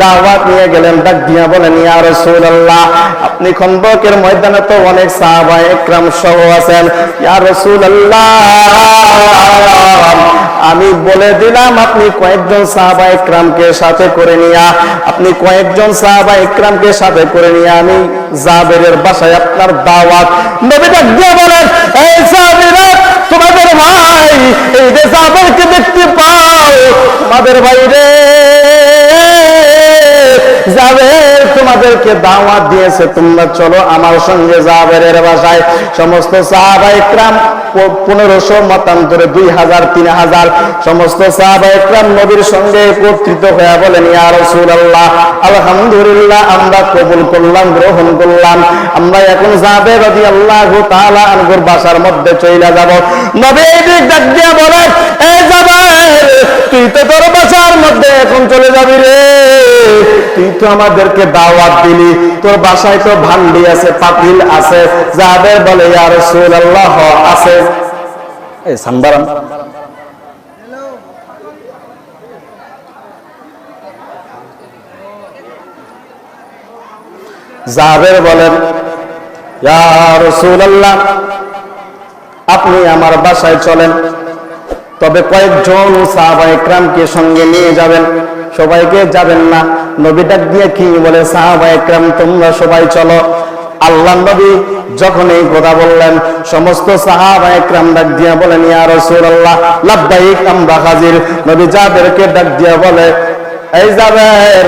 দাওয়াত নিয়ে গেলেন, ডাক দিয়া বলেন, ইয়া রাসূলুল্লাহ, আপনি খন্দকের ময়দানে তো অনেক সাহাবায়ে একরাম সহ আছেন, ইয়া রাসূলুল্লাহ আমি বলে দিলাম আপনি কয়েকজন সাহাবায়ে একরামকে সাথে করে নিয়া আমি জাবেরের বাসায় আপনার দাওয়াত। নবী ডাক দিয়া বলেন, এই সাহাবীরা, তোমাদের ভাই এই যে জাবেরকে দেখতে পাও, তোমাদের ভাই রে, জাবের তোমাদেরকে দাওয়াত দিয়েছে, তোমরা চলো আমার সঙ্গে জাবেরের বাসায়। সমস্ত সাহাবায়ে একরাম 1500 মতান্তরে 2000 3000 সমস্ত সাহাবায়ে একরাম নবীর সঙ্গে একত্রিত হয়ে বলেন, ইয়া রাসূলুল্লাহ, আলহামদুলিল্লাহ, আমরা কবুল করলাম, গ্রহণ করলাম, আমরা এখন জাবের রাদিয়াল্লাহু তাআলা আনহুর বাসার মধ্যে চলে যাব। নবী ডাক দিয়া বলেন, এই জাবের, তুই তো তোর বাসার মধ্যে এখন চলে যাবি রে, তুই তো আমাদেরকে দাওয়াত দিলি, তোর বাসায় তো ভান্ডি আছে, পাতিল আছে। জাবের বলে, ইয়া রাসূলুল্লাহ আছে। এই সানবারাম জাবের বলেন, ইয়া রাসূলুল্লাহ, আপনি আমার বাসায় চলেন, তবে কয়েকজন সাহাবায়ে একরামকে সঙ্গে নিয়ে যাবেন, সবাইকে যাবেন না। নবী ডাক দিয়ে কি বলে, সাহাবায়ে একরাম তোমরা সবাই চলো। আল্লাহর নবী যখন এই কথা বললেন, সমস্ত সাহাবায়ে একরাম ডাক দিয়া বলেন, ইয়া রাসূলুল্লাহ, লাব্বাইক, আমরা হাজির। নবী জাবেরকে ডাক দিয়া বলে, এই জাবের,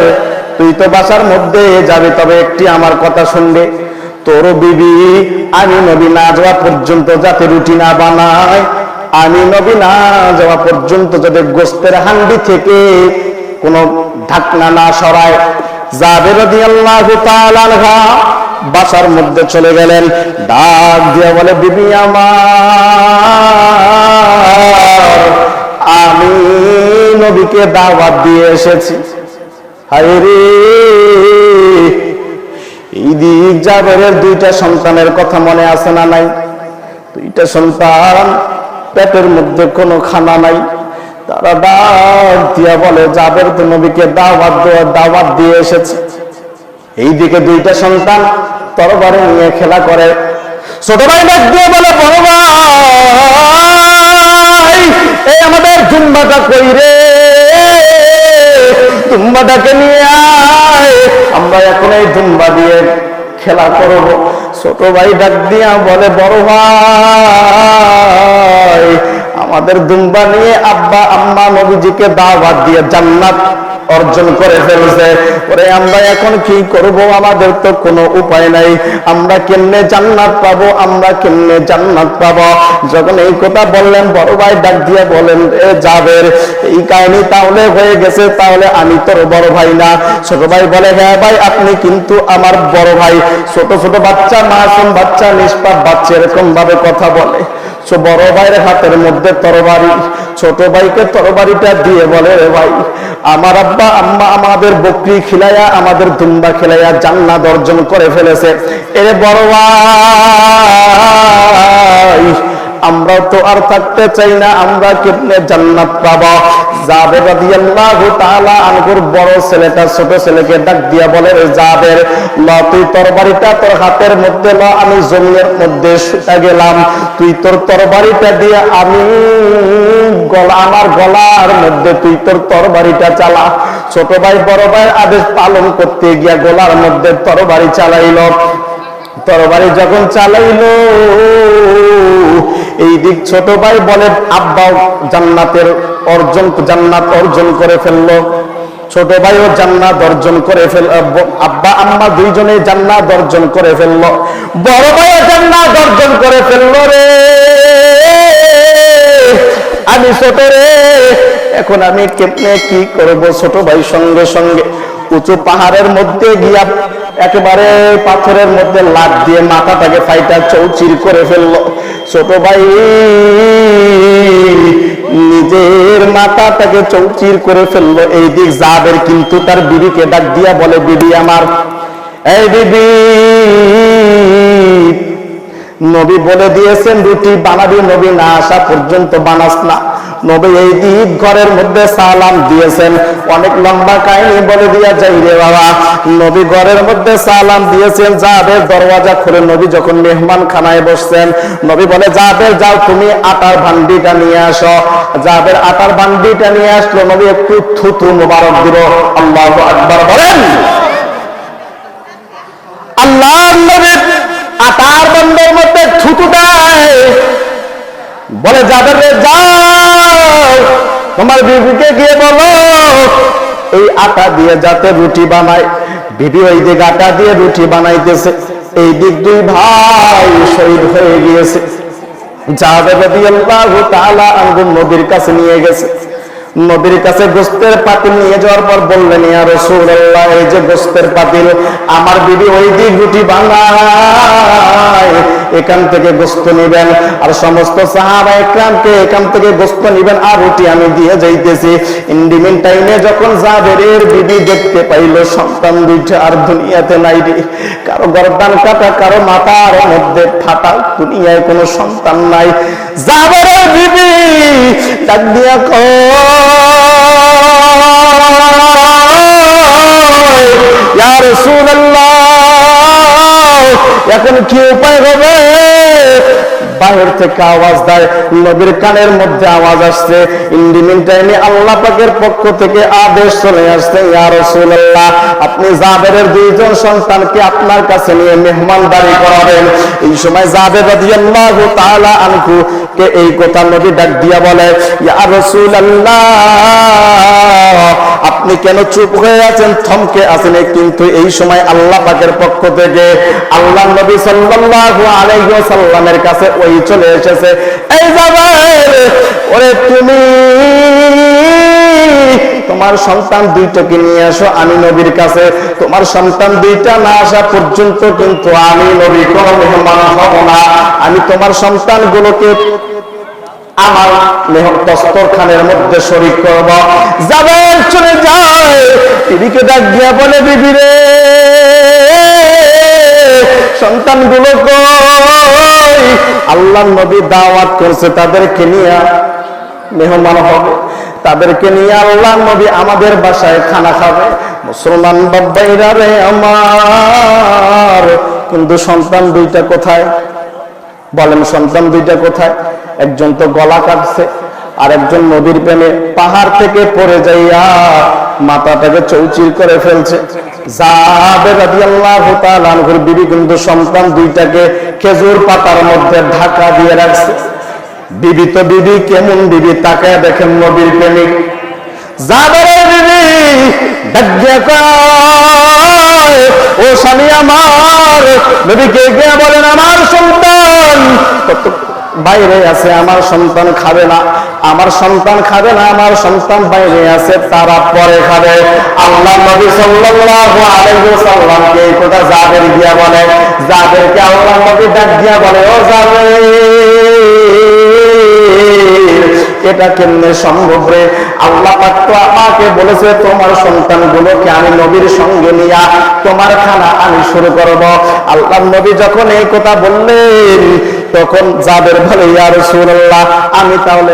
তুই তো বাসার মধ্যে যাবি, তবে একটি আমার কথা শুনবে, তোর বিবি আমি নবী না যাওয়া পর্যন্ত যাতে রুটি না বানায়, আমি নবী না যাওয়া পর্যন্ত যাতে গোশতের হান্ডি থেকে কোনো ঢাকনা না সরায়। জাবের রাদিয়াল্লাহু তাআলা আনহা বাসার মধ্যে চলে গেলেন, ডাক দিয়া বলে, বিবি আমার, আমি নবীকে দাওয়াত দিয়ে এসেছি। হায় রে, এই দিক জাবেরের 2টা সন্তানের কথা মনে আছে না নাই? 2টা সন্তান, পেটের মধ্যে কোনো খানা নাই। তারা ডাক দিয়া বলে, জাবের তো নবীকে দাওয়াত দিয়ে এসেছে। এইদিকে 2টা সন্তান তরবারি নিয়ে খেলা করে। ছোট ভাই ডাক দিয়ে বলে, বড় ভাই, এই আমাদের দুম্বাটা কই রে, দুম্বাটাকে নিয়ে আয়, আমরা এখন এই দুম্বা দিয়ে খেলা করব। ছোট ভাই ডাক দিয়া বলে, বড় ভাই, আমাদের দুম্বা নিয়ে আব্বা আম্মা নবীজিকে দাওয়াত দিয়ে জান্নাত অর্জন করে ফেলছে, ওরে আমরা এখন কি করব, আমাদের তো কোনো উপায় নাই, আমরা কেমনে জান্নাত পাবো, যখন এই কথা বললেন, বড় ভাই ডাক দিয়ে বলেন, এ জাবের, এই কাহিনী তাহলে হয়ে গেছে, তাহলে আমি তোর বড় ভাই না? ছোট ভাই বলে, হ্যাঁ ভাই, আপনি কিন্তু আমার বড় ভাই। ছোট ছোট বাচ্চা, মাসুম বাচ্চা, নিষ্পাপ বাচ্চা এরকম ভাবে কথা বলে। বড় ভাইয়ের হাতের মধ্যে তরবারি, ছোট ভাইকে তরবারিটা দিয়ে বলে, রে ভাই, আমার আব্বা আম্মা আমাদের বকরি খিলাইয়া, আমাদের দুম্বা খিলাইয়া জান্নাত অর্জন করে ফেলেছে, এর বড় ভাই আমরা তো আর থাকতে চাই না, আমরা কেমনে জান্নাত পাবো? জাবের রাদিয়াল্লাহু তাআলা আনহুর বড় ছেলেটা ছোট ছেলেকে ডাক দিয়া বলে, জাবের, ল তুই তরবারিটা তোর হাতের মধ্যে ল, আমি জমিনের মধ্যে শুতে গেলাম, তুই তোর তরবারিটা দিয়ে আমি আমার গলার মধ্যে তুই তোর তরবারিটা চালা। ছোট ভাই বড় ভাইয়ের আদেশ পালন করতে গিয়া গলার মধ্যে তরবারি চালাইল। তরবারি যখন চালাইলো, এই দিক ছোট ভাই বলে, আব্বা জান্নাত অর্জন করে ফেললো, ছোট ভাইও জান্নাত অর্জন করে আব্বা আম্মা দুইজনে জান্নাত অর্জন করে ফেললো, বড় ভাইও জান্নাত অর্জন করে ফেললো। রে আমি ছোট রে, এখন আমি কেমনে কি করব? ছোট ভাই সঙ্গে সঙ্গে উঁচু পাহাড়ের মধ্যে গিয়া একেবারে পাথরের মধ্যে লাফ দিয়ে মাথাটাকে ফাইটা চৌচির করে ফেললো। ছোট ভাই নিজের মাথাটাকে চৌচির করে ফেললো। এই দিক জাবের কিন্তু তার বিবিকে ডাক দিয়া বলে, বিবি আমার, এই বিবি, নবী বলে দিয়েছেন রুটি বানাবি, নবী না আসা পর্যন্ত বানাস না। নবী এই ঈদ ঘরের মধ্যে সালাম দিয়েছেন। অনেক লম্বা কাহিনী বলে দিয়া যাই রে বাবা। নবী ঘরের মধ্যে সালাম দিয়েছেন, জাবের দরওয়াজা খুলে নবী যখন মেহমান খানায় বসছেন, নবী বলে জাবের যাও তুমি আটার ভান্ডিটা নিয়ে আসো। জাবের আটার ভান্ডিটা নিয়ে আসলো, নবী একটু থুতু মুবারক দিল। আল্লাহু আকবার বলেন। আল্লাহর নবী আটার ভান্ডার মধ্যে থুতু দেয়, বলে জাবের রে যাও তোমার বিবিকে গিয়ে বলো এই আটা দিয়ে যাতে রুটি বানায়। বিবি ওই দিক আটা দিয়ে রুটি বানাইতেছে, এই দিক দুই ভাই শহীদ হয়ে গিয়েছে। জাবের রাদিয়াল্লাহু তাআলা আনহু নবীর কাছে নিয়ে গেছে। নবীর কাছে গোশতের পাতিল নিয়ে যাওয়ার পর বললেন, ইয়া রাসূলুল্লাহ, এই যে গোশতের পাতিল, আমার বিবি ওই দিক রুটি বানায়, এখান থেকে গোশত নেবেন, আর সমস্ত সাহাবায়ে কেরামকে এখান থেকে গোশত নেবেন, আর রুটি আমি দিয়ে যাইতেছি। ইন্ডিমিন টাইমে যখন জাবেরের বিবি দেখতে পাইল সন্তান দুইটা আর দুনিয়াতে নাই রে, কারো গর্দান কাটা, কারো মাথার মধ্যে ফাটা, দুনিয়ায় কোনো সন্তান নাই। জাবেরের বিবি ডাক দিয়া ইয়া রাসূলুল্লাহ, এখন কি উপায় হবে? বাহির থেকে আওয়াজ দেয়, নবীর কানের মধ্যে আওয়াজ আসছে। ইন্ডিমিন টাইমে আল্লাহ পাকের পক্ষ থেকে আদেশ চলে আসছে, ইয়া রাসূলুল্লাহ, আপনি জাবেরের দুইজন সন্তানকে আপনার কাছে নিয়ে মেহমানদারি করাবেন। এই সময় জাবের রাদিয়াল্লাহু তাআলা আনহু কে এই কথা নবী ডাক দিয়া বলে, ইয়া রাসূলুল্লাহ, আপনি কেন চুপ হয়ে আছেন, থমকে আছেন? কিন্তু এই সময় আল্লাহ পাকের পক্ষ থেকে আল্লাহ নবী সাল্লাল্লাহু আলাইহি ওয়াসাল্লামের কাছে ওই চলে এসেছে, এই জাবের, ওরে তুমি তোমার সন্তান দুইটাকে নিয়ে আসো আমি নবীর কাছে। তোমার সন্তান দুইটা না আসা পর্যন্ত কিন্তু আমি নবী কোনো মেহমান হব না। আমি তোমার সন্তানগুলোকে আমার দস্তরখানের মধ্যে শরীক করব। জাবের চলে যায়, বিবিকে ডাক দিয়া বলে, বিবি রে, সন্তানগুলো কই? আল্লাহর নবী দাওয়াত করছে তাদেরকে নিয়ে মেহমান হবে, তাদেরকে নিয়ে আল্লাহর নবী আমাদের বাসায় খানা খাবে। মুসলমান বাবাইরা রে আমার, কিন্তু সন্তান দুইটা কোথায়? বলেন, সন্তান দুইটা কোথায়? একজন তো গলা কাটছে, আর একজন নবীর প্রেমে পাহাড় থেকে পড়ে যাইয়া মাথাটাকে চৌচির করে ফেলছে। জাবের রাদিয়াল্লাহু তাআলা আনহুর বিবি কিন্তু সন্তান দুইটাকে খেজুর পাতার মধ্যে ঢাকা দিয়ে রাখছে। বিবি তো বিবি, কেমন বিবি, তাকায় দেখেন নবীর প্রেমিক। জাবেরের বিবি ডাক দিয়া কয়, ও স্বামী আমার, নবীকে গিয়ে বলেন, আমার সন্তান বাইরে আছে, আমার সন্তান খাবে না, আমার সন্তান খাবে না, আমার সন্তান বাইরে আছে, তারা পরে খাবে। আল্লাহ নবী সাল্লাল্লাহু আলাইহি ওয়াসাল্লামকে এই কথা জাবের গিয়া বলে। জাবেরকে আল্লাহ নবী ডাক দিয়া বলে, ও জাবের, এটা কেমনে সম্ভব রে? আল্লাহ পাক তো আমাকে বলেছে তোমার সন্তানগুলোকে আমি নবীর সঙ্গে নিয়ে তোমার খানা আমি শুরু করব। আল্লাহ নবী যখন এই কথা বললেন তখন জাবের বলে, ইয়া রাসূলুল্লাহ, আমি তাহলে